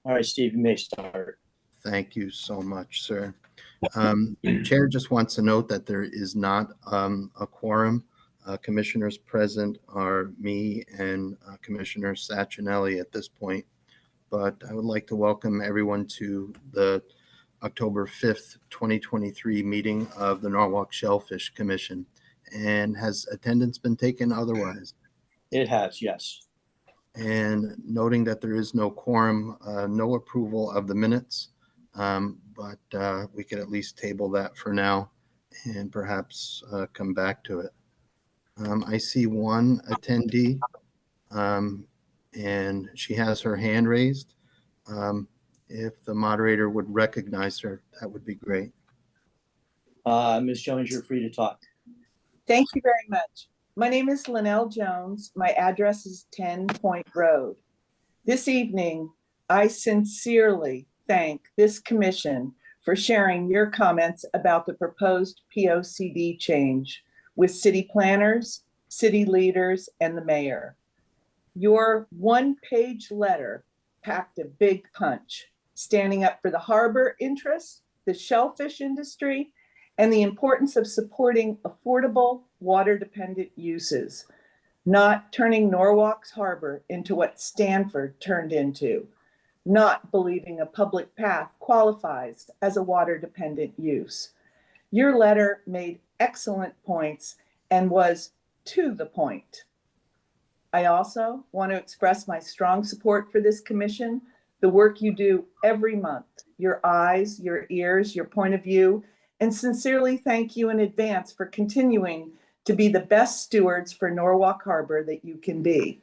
All right, Steve, you may start. Thank you so much, sir. Chair just wants to note that there is not a quorum. Commissioners present are me and Commissioner Sachinelli at this point, but I would like to welcome everyone to the October 5th, 2023 meeting of the Norwalk Shellfish Commission. And has attendance been taken otherwise? It has, yes. And noting that there is no quorum, no approval of the minutes, but we could at least table that for now and perhaps come back to it. I see one attendee, and she has her hand raised. If the moderator would recognize her, that would be great. Ms. Jones, you're free to talk. Thank you very much. My name is Linnell Jones. My address is 10 Point Road. This evening, I sincerely thank this commission for sharing your comments about the proposed POCD change with city planners, city leaders, and the mayor. Your one-page letter packed a big punch, standing up for the harbor interests, the shellfish industry, and the importance of supporting affordable water-dependent uses, not turning Norwalk's harbor into what Stanford turned into, not believing a public path qualifies as a water-dependent use. Your letter made excellent points and was to the point. I also want to express my strong support for this commission, the work you do every month, your eyes, your ears, your point of view, and sincerely thank you in advance for continuing to be the best stewards for Norwalk Harbor that you can be.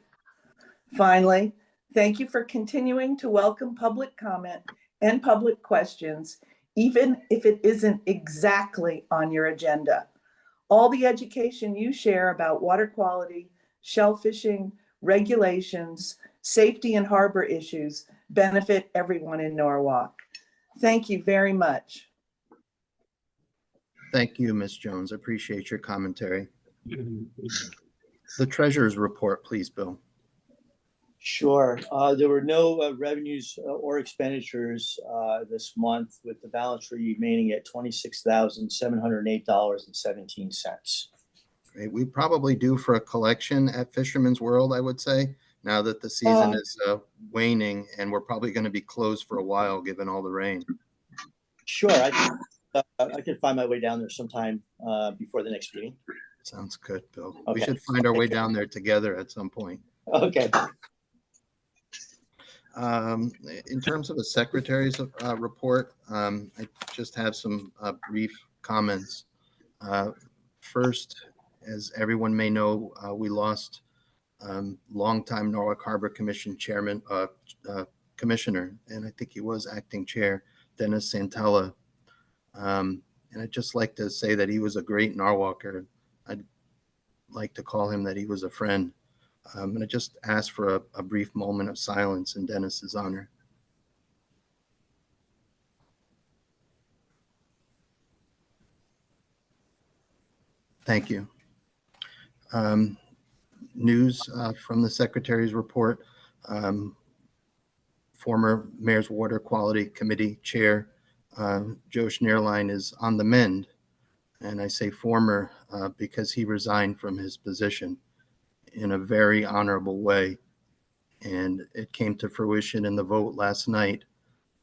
Finally, thank you for continuing to welcome public comment and public questions, even if it isn't exactly on your agenda. All the education you share about water quality, shellfishing, regulations, safety, and harbor issues benefit everyone in Norwalk. Thank you very much. Thank you, Ms. Jones. I appreciate your commentary. The treasurer's report, please, Bill. Sure. There were no revenues or expenditures this month, with the balance remaining at $26,708.17. Great. We probably due for a collection at Fisherman's World, I would say, now that the season is waning, and we're probably going to be closed for a while given all the rain. Sure. I can find my way down there sometime before the next meeting. Sounds good, Bill. Okay. We should find our way down there together at some point. Okay. In terms of the secretary's report, I just have some brief comments. First, as everyone may know, we lost longtime Norwalk Harbor Commission chairman, commissioner, and I think he was acting chair, Dennis Santella. And I'd just like to say that he was a great Norwalker. I'd like to call him that he was a friend. And I just ask for a brief moment of silence in Dennis's honor. Thank you. News from the Secretary's report. Former Mayor's Water Quality Committee Chair Joe Schneerlein is on the mend. And I say former because he resigned from his position in a very honorable way. And it came to fruition in the vote last night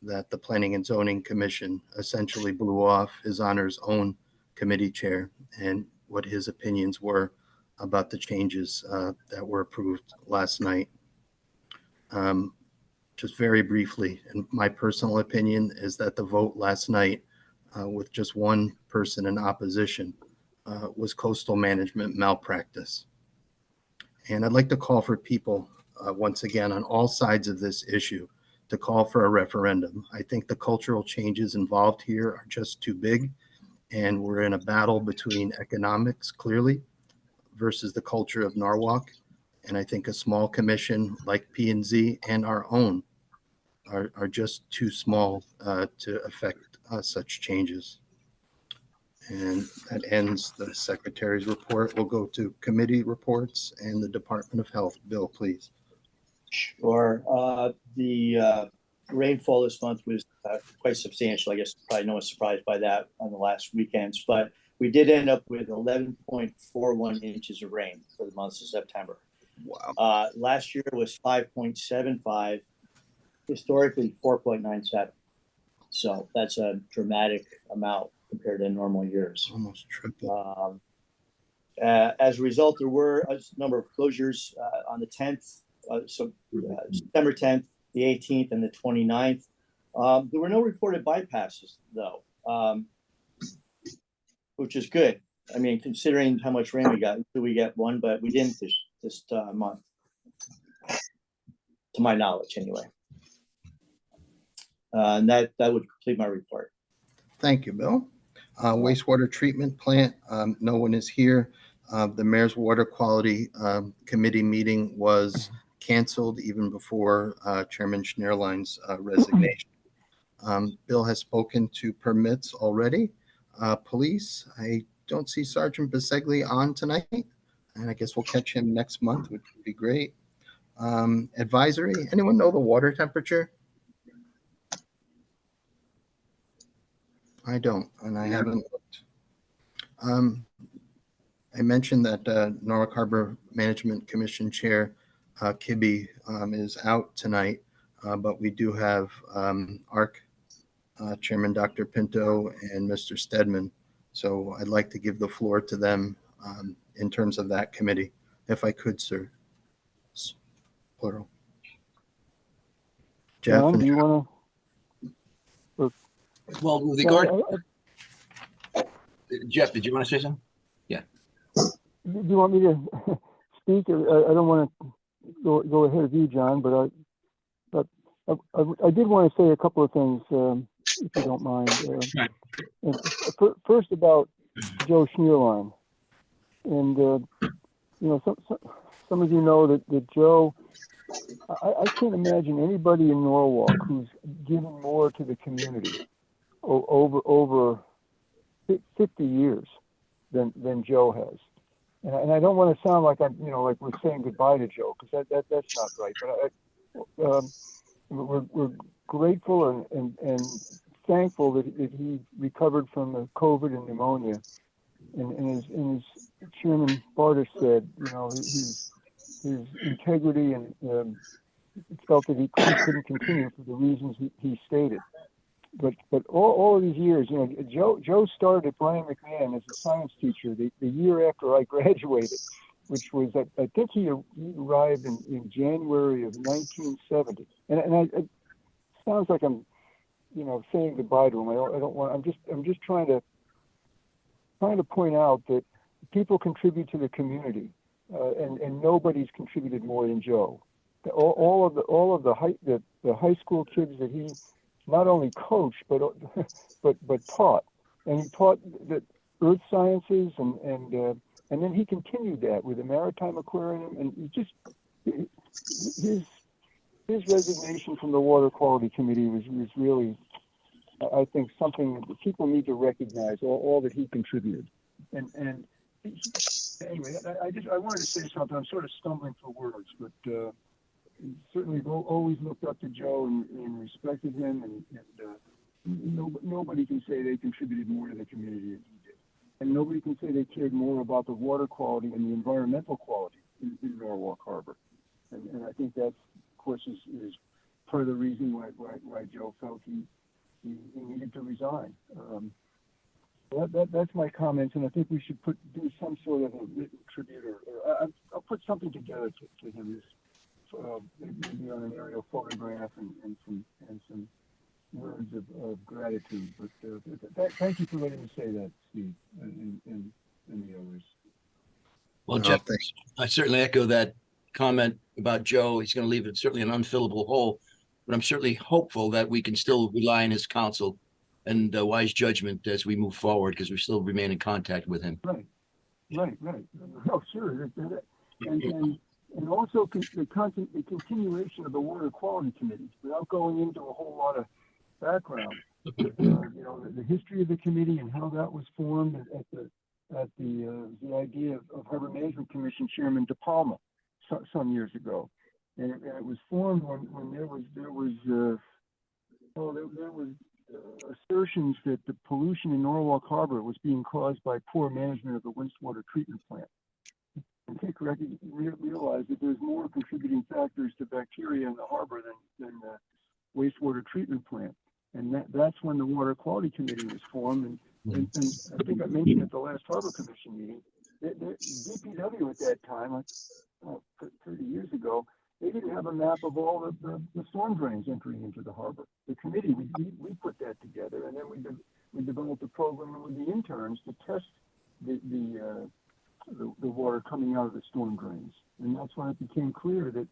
that the Planning and Zoning Commission essentially blew off his honor's own committee chair and what his opinions were about the changes that were approved last night. Just very briefly, and my personal opinion is that the vote last night with just one person in opposition was coastal management malpractice. And I'd like to call for people once again on all sides of this issue to call for a referendum. I think the cultural changes involved here are just too big, and we're in a battle between economics, clearly, versus the culture of Norwalk. And I think a small commission like P&Z and our own are just too small to affect such changes. And that ends the Secretary's report. We'll go to committee reports and the Department of Health. Bill, please. Sure. The rainfall this month was quite substantial. I guess probably no one's surprised by that on the last weekends, but we did end up with 11.41 inches of rain for the month of September. Wow. Last year was 5.75, historically 4.97. So that's a dramatic amount compared to normal years. Almost triple. As a result, there were a number of closures on the 10th, September 10th, the 18th, and the 29th. There were no reported bypasses, though, which is good. I mean, considering how much rain we got, we get one, but we didn't this month, to my knowledge, anyway. And that would complete my report. Thank you, Bill. Wastewater treatment plant, no one is here. The Mayor's Water Quality Committee meeting was canceled even before Chairman Schnierlein's resignation. Bill has spoken to permits already. Police, I don't see Sergeant Bisegli on tonight, and I guess we'll catch him next month, which would be great. Advisory, anyone know the water temperature? I don't, and I haven't looked. I mentioned that Norwalk Harbor Management Commission Chair Kibbe is out tonight, but we do have ARC Chairman Dr. Pinto and Mr. Stedman. So I'd like to give the floor to them in terms of that committee, if I could, sir. Plural. Jeff, John, do you want to? Well, with regard, Jeff, did you want to say something? Yeah. Do you want me to speak? I don't want to go ahead of you, John, but I did want to say a couple of things, if you don't mind. First, about Joe Schnierlein, and some of you know that Joe. I can't imagine anybody in Norwalk who's given more to the community over 50 years than Joe has. And I don't want to sound like like we're saying goodbye to Joe, because that's not right. But we're grateful and thankful that he recovered from the COVID and pneumonia. And as Chairman Bartish said, his integrity and felt that he couldn't continue for the reasons he stated. But all of these years, Joe started at Brian McMahon as a science teacher the year after I graduated, which was, I think he arrived in January of 1970. And it sounds like I'm, saying goodbye to him. I don't want. I'm just trying to point out that people contribute to the community, and nobody's contributed more than Joe. All of the high school kids that he not only coached but taught, and he taught the earth sciences, and then he continued that with the Maritime Aquarium, and his resignation from the Water Quality Committee was really, I think, something that people need to recognize, all that he contributed. And anyway, I wanted to say something. I'm sort of stumbling for words, but certainly always looked up to Joe and respected him, and nobody can say they contributed more to the community than he did. And nobody can say they cared more about the water quality and the environmental quality in Norwalk Harbor. And I think that, of course, is part of the reason why Joe felt he needed to resign. That's my comments, and I think we should do some sort of a written tribute, or I'll put something together to him, maybe on an aerial photograph and some words of gratitude. But thank you for letting me say that, Steve, and the others. Well, Jeff, I certainly echo that comment about Joe. He's going to leave it certainly an unfillable hole, but I'm certainly hopeful that we can still rely on his counsel and wise judgment as we move forward, because we still remain in contact with him. Right. Oh, sure. And also the continuation of the Water Quality Committee, without going into a whole lot of background. The history of the committee and how that was formed at the idea of Harbor Management Commission Chairman De Palma some years ago, and it was formed when there was Well, there was assertions that the pollution in Norwalk Harbor was being caused by poor management of the wastewater treatment plant. I think realize that there's more contributing factors to bacteria in the harbor than the wastewater treatment plant. And that's when the Water Quality Committee was formed. And I think I mentioned at the last Harbor Commission meeting, DPW at that time, 30 years ago, they didn't have a map of all the storm drains entering into the harbor. The committee, we put that together, and then we developed a program with the interns to test the water coming out of the storm drains. And that's when it became clear that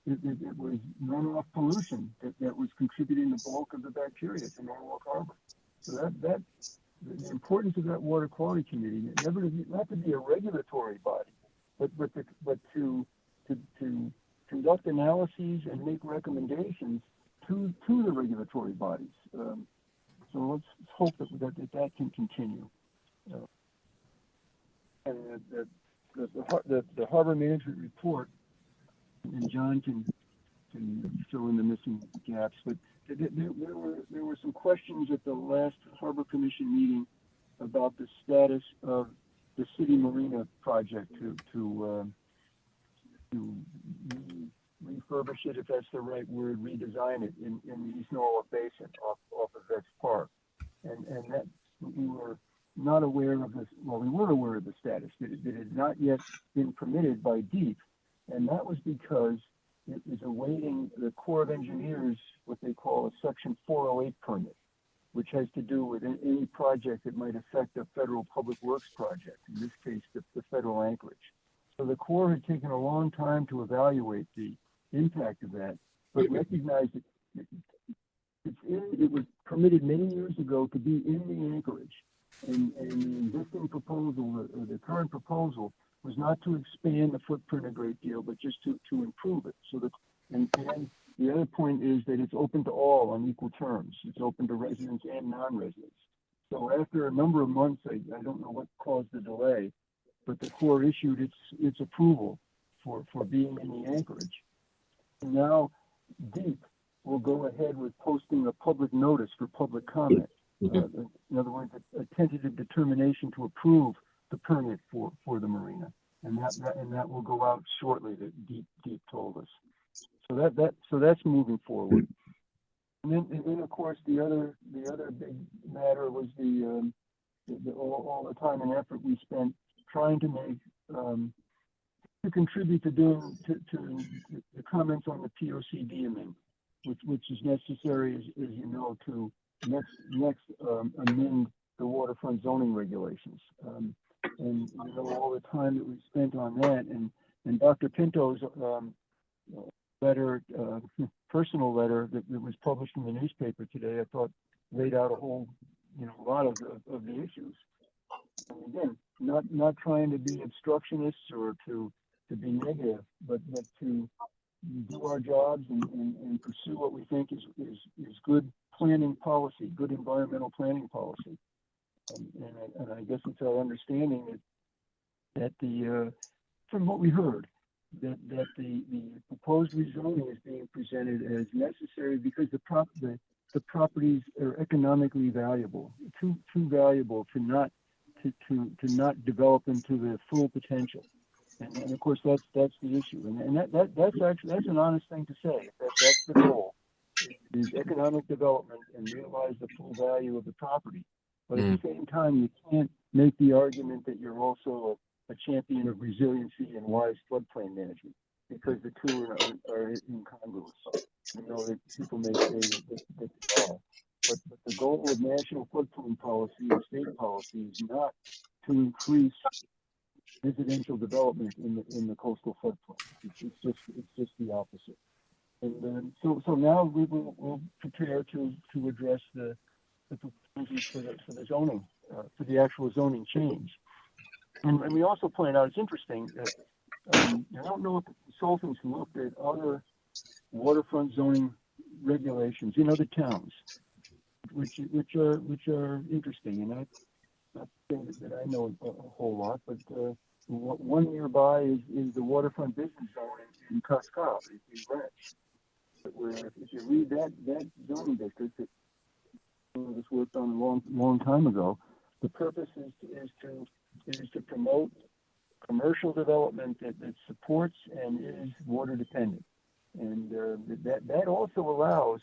it was runoff pollution that was contributing the bulk of the bacteria to Norwalk Harbor. So the importance of that Water Quality Committee, not to be a regulatory body, but to conduct analyses and make recommendations to the regulatory bodies. So let's hope that can continue. And the harbor management report, and John can fill in the missing gaps, but there were some questions at the last Harbor Commission meeting about the status of the city marina project to refurbish it, if that's the right word, redesign it in the East Norwalk Basin off of Vex Park. And that we were not aware of this, well, we were aware of the status, that it had not yet been permitted by DEEP. And that was because it was awaiting the Corps of Engineers, what they call a Section 408 permit, which has to do with any project that might affect a federal public works project, in this case, the federal anchorage. So the Corps had taken a long time to evaluate the impact of that, but recognized that it was permitted many years ago to be in the anchorage. And the existing proposal, or the current proposal, was not to expand the footprint a great deal, but just to improve it. So and the other point is that it's open to all on equal terms. It's open to residents and non-residents. So after a number of months, I don't know what caused the delay, but the Corps issued its approval for being in the anchorage. And now DEEP will go ahead with posting a public notice for public comment. In other words, a tentative determination to approve the permit for the marina, and that will go out shortly. That DEEP told us. So that's moving forward. And then of course the other big matter was all the time and effort we spent trying to make to contribute to the comments on the POCD amendment, which is necessary, as you know, to next amend the waterfront zoning regulations. And you know all the time that we spent on that, and Dr. Pinto's letter, personal letter that was published in the newspaper today, I thought laid out a lot of the issues. And again, not trying to be obstructionists or to be negative, but to do our jobs and pursue what we think is good planning policy, good environmental planning policy. And I guess it's our understanding that from what we heard, that the proposed rezoning is being presented as necessary because the properties are economically valuable, too valuable to not develop them to their full potential. And of course that's the issue. And that's an honest thing to say. That's the goal. Is economic development and realize the full value of the property. But at the same time, you can't make the argument that you're also a champion of resiliency and wise floodplain management, because the two are incongruous. You know that people may say that they are. But the goal of national floodplain policy and state policy is not to increase residential development in the coastal floodplain. It's just the opposite. And so now we'll prepare to address the proposals for the zoning, for the actual zoning change. And we also point out, it's interesting that I don't know if the consultants looked at other waterfront zoning regulations in other towns, which are interesting. And I'm not saying that I know a whole lot, but one nearby is the waterfront business zone in Cascade, in Greenwich, where if you read that zoning district that was worked on a long time ago, the purpose is to promote commercial development that supports and is water dependent. And that also allows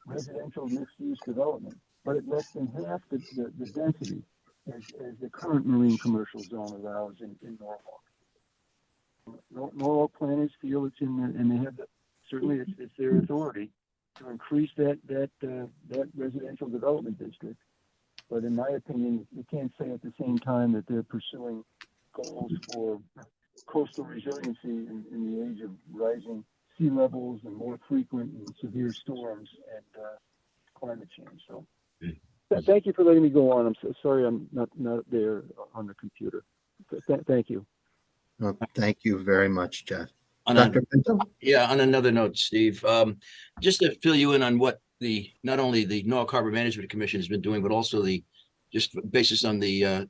residential mixed-use development, but at less than half the density as the current marine commercial zone allows in Norwalk. Norwalk planners feel it's and they have certainly it's their authority to increase that residential development district. But in my opinion, you can't say at the same time that they're pursuing goals for coastal resiliency in the age of rising sea levels and more frequent and severe storms and climate change. So thank you for letting me go on. I'm so sorry I'm not there on the computer. Thank you. Well, thank you very much, Jeff. On Dr. Pinto? on another note, Steve, just to fill you in on what not only the Norwalk Harbor Management Commission has been doing, but also just basis on the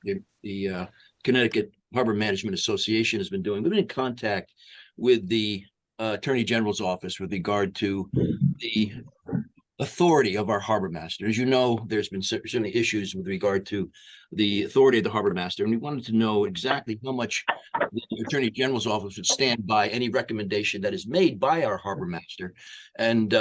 Connecticut Harbor Management Association has been doing. We've been in contact with the Attorney General's office with regard to the authority of our harbor master. As you know, there's been certainly issues with regard to the authority of the harbor master, and we wanted to know exactly how much the Attorney General's office would stand by any recommendation that is made by our harbor master, and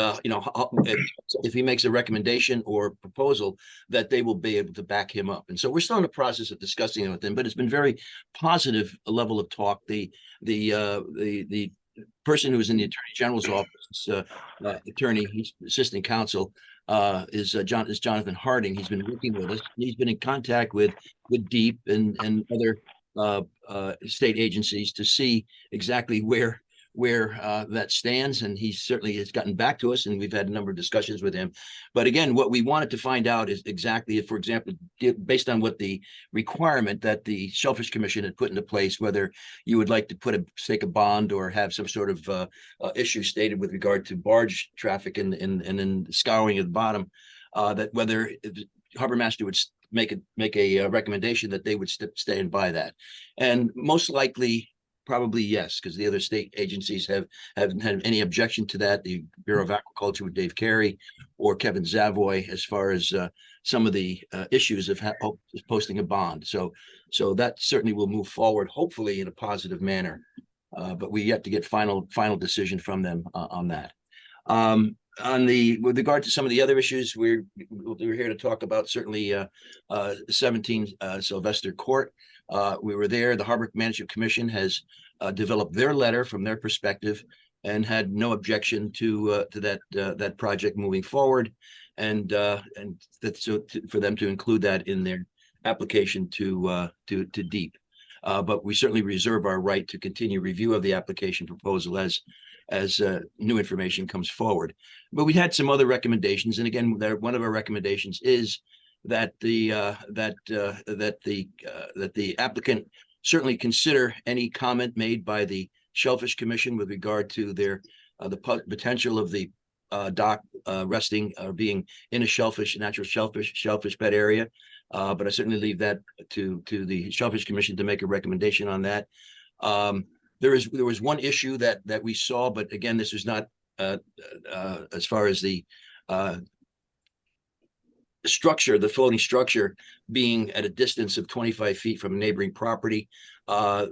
if he makes a recommendation or proposal, that they will be able to back him up. And so we're still in the process of discussing it with him, but it's been very positive level of talk. The person who is in the Attorney General's office, attorney, he's assistant counsel, is Jonathan Harding. He's been working with us. He's been in contact with DEEP and other state agencies to see exactly where that stands, and he certainly has gotten back to us, and we've had a number of discussions with him. But again, what we wanted to find out is exactly if, for example, based on what the requirement that the Shellfish Commission had put into place, whether you would like to stake a bond or have some sort of issue stated with regard to barge traffic and then scouring at the bottom, that whether the harbor master would make a recommendation that they would stand by that. And most likely, probably yes, because the other state agencies haven't had any objection to that. The Bureau of Agriculture with Dave Carey or Kevin Zavoy, as far as some of the issues of posting a bond. So that certainly will move forward, hopefully in a positive manner. But we yet to get final decision from them on that. With regard to some of the other issues, we're here to talk about certainly 17 Sylvester Court. We were there. The Harbor Management Commission has developed their letter from their perspective and had no objection to that project moving forward, and that's for them to include that in their application to DEEP. But we certainly reserve our right to continue review of the application proposal as new information comes forward. But we had some other recommendations, and again, one of our recommendations is that the applicant certainly consider any comment made by the Shellfish Commission with regard to the potential of the dock resting or being in a natural shellfish bed area. But I certainly leave that to the Shellfish Commission to make a recommendation on that. There was one issue that we saw, but again, this is not as far as the structure, the floating structure being at a distance of 25 feet from a neighboring property.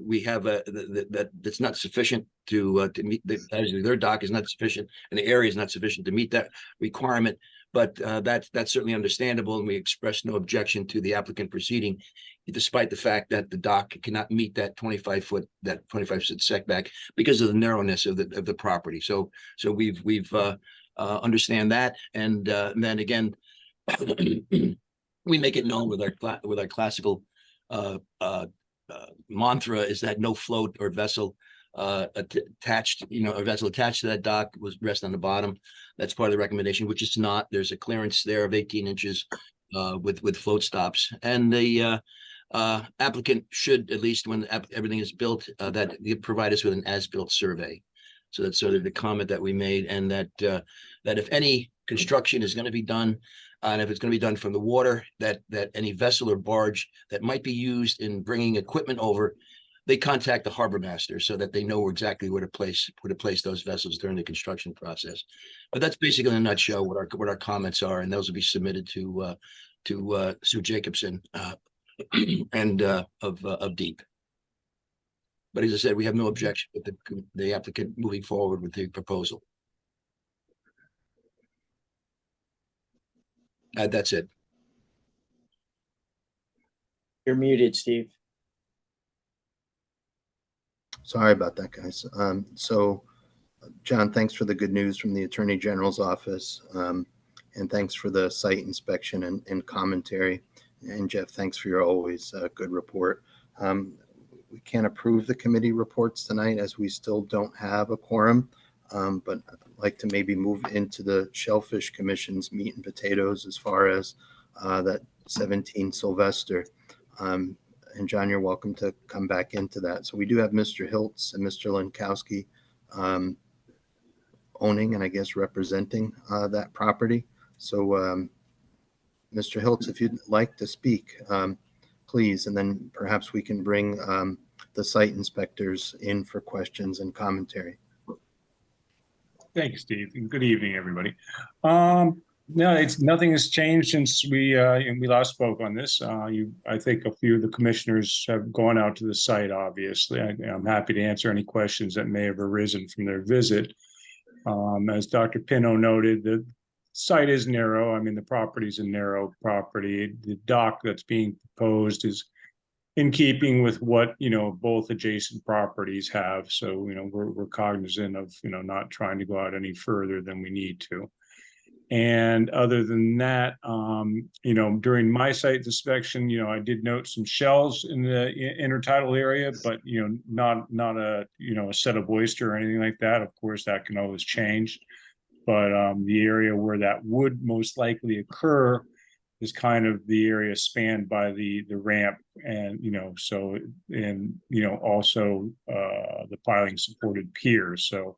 We have that's not sufficient to meet their dock is not sufficient, and the area is not sufficient to meet that requirement. But that's certainly understandable, and we express no objection to the applicant proceeding, despite the fact that the dock cannot meet that 25-foot setback because of the narrowness of the property. So we've understand that, and then again, we make it known with our classical mantra is that no float or vessel attached, a vessel attached to that dock was rest on the bottom. That's part of the recommendation, which is not. There's a clearance there of 18 inches with float stops, and the applicant should, at least when everything is built, that you provide us with an as-built survey. So that's sort of the comment that we made, and that if any construction is going to be done, and if it's going to be done from the water, that any vessel or barge that might be used in bringing equipment over they contact the harbor master so that they know exactly where to place those vessels during the construction process. But that's basically in a nutshell what our comments are, and those will be submitted to Sue Jacobson and of Deep. But as I said, we have no objection with the applicant moving forward with the proposal. That's it. You're muted, Steve. Sorry about that, guys. So, John, thanks for the good news from the Attorney General's office. And thanks for the site inspection and commentary. And Jeff, thanks for your always good report. We can't approve the committee reports tonight as we still don't have a quorum. But I'd like to maybe move into the Shellfish Commission's meat and potatoes as far as that 17 Sylvester. And John, you're welcome to come back into that. So we do have Mr. Hiltz and Mr. Lankowski owning and I guess representing that property. So Mr. Hiltz, if you'd like to speak, please, and then perhaps we can bring the site inspectors in for questions and commentary. Thank you, Steve, and good evening, everybody. No, nothing has changed since we last spoke on this. I think a few of the commissioners have gone out to the site. Obviously, I'm happy to answer any questions that may have arisen from their visit. As Dr. Pino noted, the site is narrow. I mean, the property is a narrow property. The dock that's being proposed is in keeping with what, both adjacent properties have. So, we're cognizant of, not trying to go out any further than we need to. And other than that, during my site inspection, I did note some shells in the intertidal area, but, not a, a set of oyster or anything like that. Of course, that can always change. But the area where that would most likely occur is kind of the area spanned by the ramp, and also the piling supported piers. So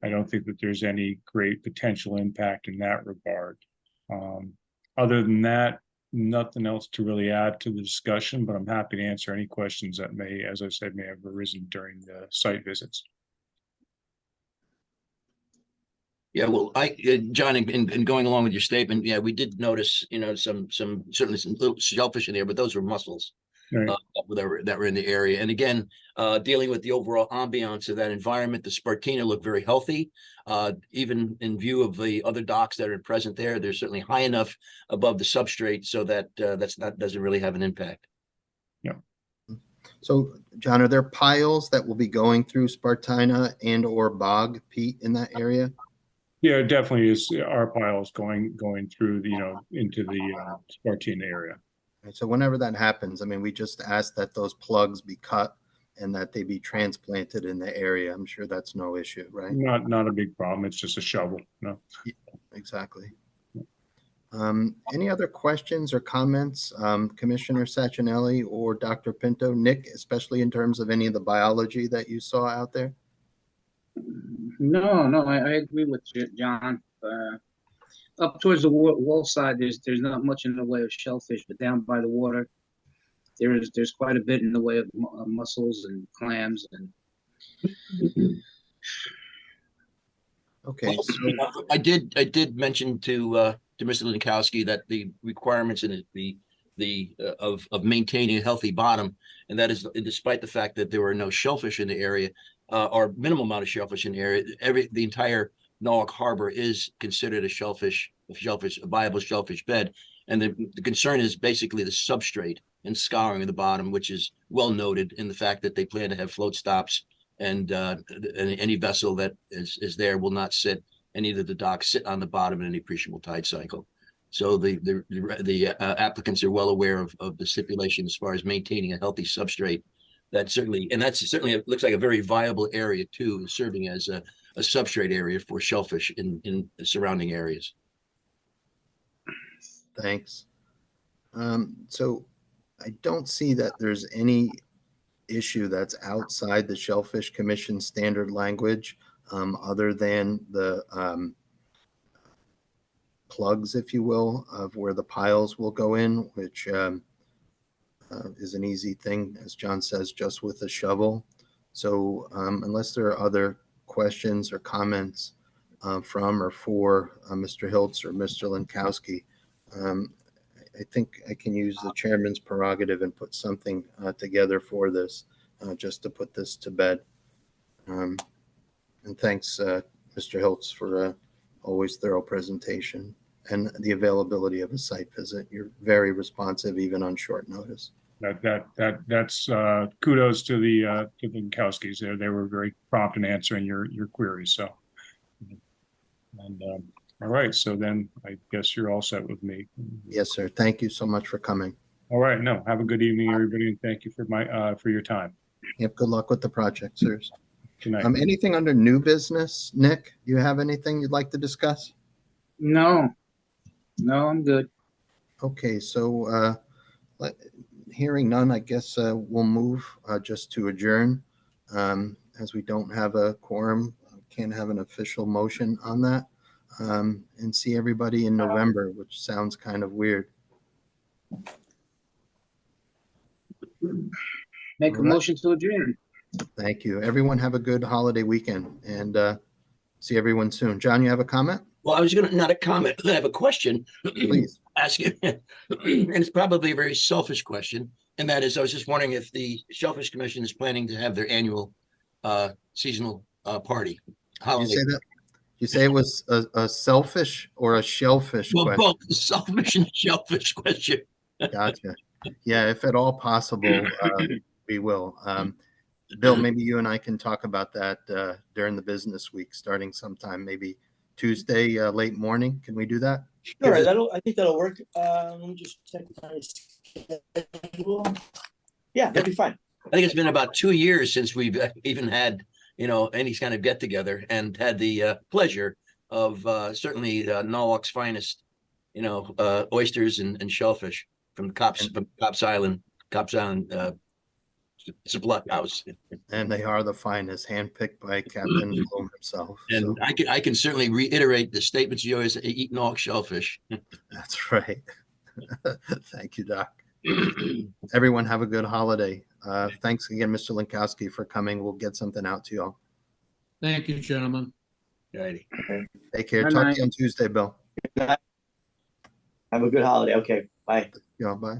I don't think that there's any great potential impact in that regard. Other than that, nothing else to really add to the discussion, but I'm happy to answer any questions that may, as I said, may have arisen during the site visits. Yeah, well, John, in going along with your statement, yeah, we did notice, certainly some little shellfish in there, but those were mussels. Right. That were in the area. And again, dealing with the overall ambiance of that environment, the Spartina looked very healthy. Even in view of the other docks that are present there, they're certainly high enough above the substrate so that that doesn't really have an impact. Yeah. So, John, are there piles that will be going through Spartina and or bog, Pete, in that area? Yeah, it definitely is. Our piles going through the, into the Spartina area. So whenever that happens, I mean, we just ask that those plugs be cut and that they be transplanted in the area. I'm sure that's no issue, right? Not a big problem. It's just a shovel. No. Yeah, exactly. Any other questions or comments, Commissioner Sachinelli or Dr. Pinto? Nick, especially in terms of any of the biology that you saw out there? No, I agree with John. Up towards the wall side, there's not much in the way of shellfish, but down by the water, there's quite a bit in the way of mussels and clams and. Okay. Well, So, I did mention to Mr. Lankowski that the requirements in of maintaining a healthy bottom, and that is despite the fact that there were no shellfish in the area, or minimal amount of shellfish in the area, the entire Norwalk Harbor is considered a viable shellfish bed. And the concern is basically the substrate and scouring of the bottom, which is well noted in the fact that they plan to have float stops, and any vessel that is there will not sit, and either the docks sit on the bottom in any appreciable tide cycle. So the applicants are well aware of the stipulation as far as maintaining a healthy substrate. That certainly looks like a very viable area too, serving as a substrate area for shellfish in the surrounding areas. thanks. So I don't see that there's any issue that's outside the Shellfish Commission standard language, other than the plugs, if you will, of where the piles will go in, which is an easy thing, as John says, just with a shovel. So unless there are other questions or comments from or for Mr. Hiltz or Mr. Lankowski, I think I can use the chairman's prerogative and put something together for this, just to put this to bed. And thanks, Mr. Hiltz, for always thorough presentation and the availability of a site visit. You're very responsive, even on short notice. That's kudos to the Lankowskis. They were very prompt in answering your queries. So, and all right. So then I guess you're all set with me. Yes, sir. Thank you so much for coming. All right. No, have a good evening, everybody, and thank you for your time. Yep. Good luck with the project, sirs. Good night. Anything under new business? Nick, you have anything you'd like to discuss? No, I'm good. Okay, so hearing none, I guess we'll move just to adjourn. As we don't have a quorum, can't have an official motion on that. And see everybody in November, which sounds kind of weird. Make a All right. motion to adjourn. Thank you. Everyone have a good holiday weekend and see everyone soon. John, you have a comment? Well, I was going to, not a comment, I have a question. Please. Ask you, and it's probably a very selfish question. And that is, I was just wondering if the Shellfish Commission is planning to have their annual seasonal party. You say that? You say it was a selfish or a shellfish Well, question? both selfish and shellfish question. Gotcha. Yeah, if at all possible, we will. Bill, maybe you and I can talk about that during the business week, starting sometime, maybe Tuesday, late morning. Can we do that? Sure, I think that'll work. Let me just check my schedule. Yeah, that'd be fine. I think it's been about 2 years since we've even had, any kind of get together, and had the pleasure of certainly Norwalk's finest, oysters and shellfish from Cops Island. It's a blood house. And they are the finest, handpicked by Captain Bloom himself. And So I can certainly reiterate the statements you always eat Norwalk shellfish. that's right. Thank you, Doc. Everyone have a good holiday. Thanks again, Mr. Lankowski, for coming. We'll get something out to you all. Thank you, gentlemen. Righty. Take care. Good Talk night. to you on Tuesday, Bill. Have a good holiday. Okay, bye. Yeah, bye.